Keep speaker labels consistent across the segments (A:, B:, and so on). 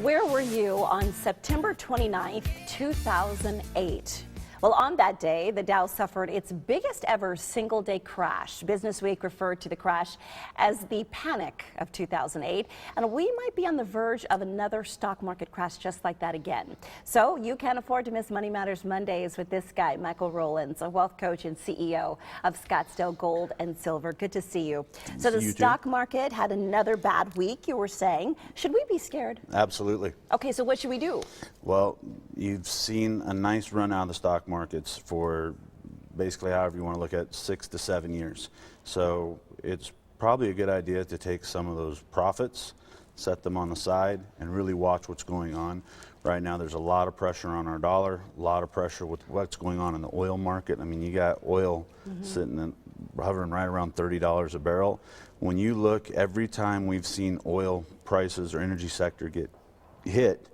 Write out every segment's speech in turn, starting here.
A: Where were you on September 29th, 2008? Well, on that day, the Dow suffered its biggest ever single-day crash. Businessweek referred to the crash as the panic of 2008, and we might be on the verge of another stock market crash just like that again. So you can't afford to miss Money Matters Mondays with this guy, Michael Rowlands, a wealth coach and CEO of Scottsdale Gold and Silver. Good to see you. So the stock market had another bad week, you were saying. Should we be scared?
B: Absolutely.
A: Okay, so what should we do?
B: Well, you've seen a nice run out of the stock markets for basically however you want to look at 6 to 7 years. So it's probably a good idea to take some of those profits, set them on the side, and really watch what's going on. Right now there's a lot of pressure on our dollar, a lot of pressure with what's going on in the oil market. I mean, you got oil sitting hovering right around $30 a barrel. When you look, every time we've seen oil prices or energy sector get hit,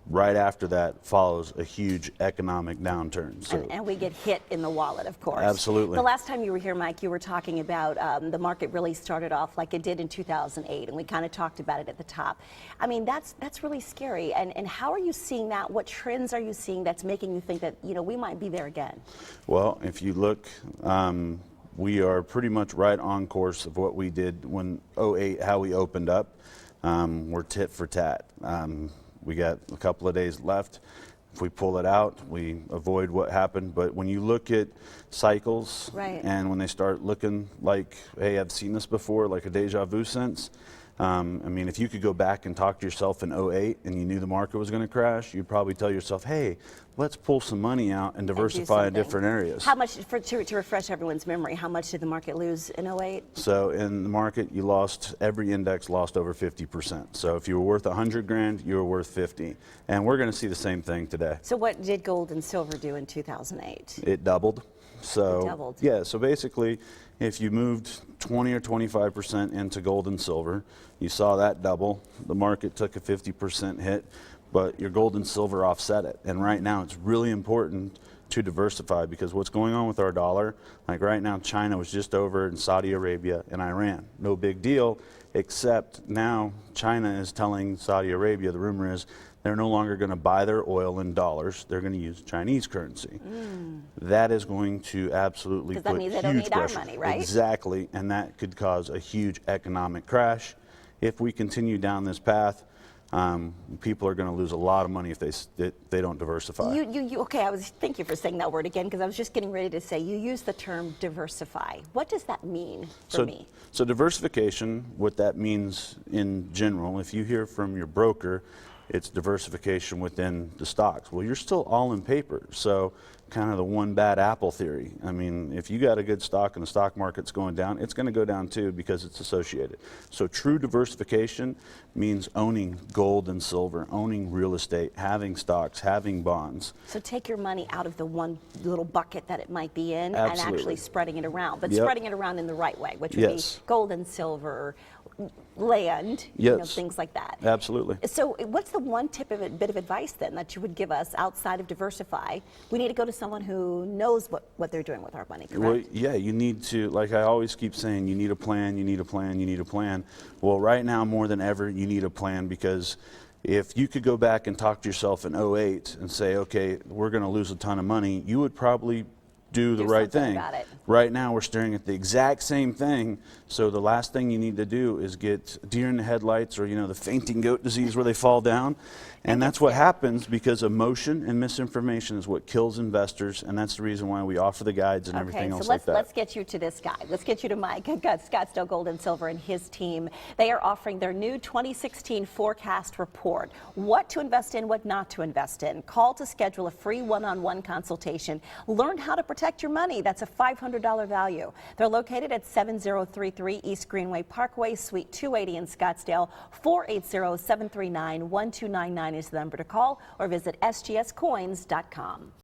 B: right after that follows a huge economic downturn. So,
A: and we get hit in the wallet, of course.
B: Absolutely.
A: The last time you were here, Mike, you were talking about the market really started off like it did in 2008, and we kind of talked about it at the top. I mean, that's really scary. And how are you seeing that? What trends are you seeing that's making you think that, you know, we might be there again? Well,
B: if you look, we are pretty much right on course of what we did when 2008, how we opened up. We're tit for tat. We got a couple of days left. If we pull it out, we avoid what happened. But when you look at cycles,
A: right,
B: and when they start looking like, hey, I've seen this before, like a deja vu sense, I mean, if you could go back and talk to yourself in 2008 and you knew the market was going to crash, you'd probably tell yourself, hey, let's pull some money out and diversify in different areas.
A: How much, to refresh everyone's memory, how much did the market lose in 2008?
B: So in the market, you lost, every index lost over 50%. So if you were worth 100 grand, you were worth 50. And we're going to see the same thing today.
A: So what did gold and silver do in 2008?
B: It doubled. So,
A: it doubled.
B: Yeah, so basically, if you moved 20 or 25% into gold and silver, you saw that double. The market took a 50% hit, but your gold and silver offset it. And right now, it's really important to diversify, because what's going on with our dollar, like right now, China was just over in Saudi Arabia and Iran. No big deal, except now China is telling Saudi Arabia, the rumor is, they're no longer going to buy their oil in dollars. They're going to use Chinese currency. That is going to absolutely put huge pressure. Does that mean they don't need our money, right? Exactly, and that could cause a huge economic crash. If we continue down this path, people are going to lose a lot of money if they don't diversify.
A: Okay, thank you for saying that word again, because I was just getting ready to say, you use the term diversify. What does that mean for me?
B: So diversification, what that means in general, if you hear from your broker, it's diversification within the stocks. Well, you're still all in paper, so kind of the one bad apple theory. I mean, if you got a good stock and the stock market's going down, it's going to go down too, because it's associated. So true diversification means owning gold and silver, owning real estate, having stocks, having bonds.
A: So take your money out of the one little bucket that it might be in.
B: Absolutely.
A: And actually spreading it around, but spreading it around in the right way, which would be gold and silver, land, you know, things like that.
B: Absolutely.
A: So what's the one bit of advice then that you would give us outside of diversify? We need to go to someone who knows what they're doing with our money, correct?
B: Well, yeah, you need to, like I always keep saying, you need a plan, you need a plan, you need a plan. Well, right now more than ever, you need a plan, because if you could go back and talk to yourself in 2008 and say, okay, we're going to lose a ton of money, you would probably do the right thing. Right now we're staring at the exact same thing, so the last thing you need to do is get deer in the headlights, or, you know, the fainting goat disease where they fall down. And that's what happens, because emotion and misinformation is what kills investors, and that's the reason why we offer the guides and everything else like that.
A: Let's get you to this guy. Let's get you to Mike at Scottsdale Gold and Silver and his team. They are offering their new 2016 forecast report. What to invest in, what not to invest in. Call to schedule a free one-on-one consultation. Learn how to protect your money. That's a $500 value. They're located at 7033 East Greenway Parkway, Suite 280 in Scottsdale. 480-739-1299 is the number to call, or visit sgscoins.com.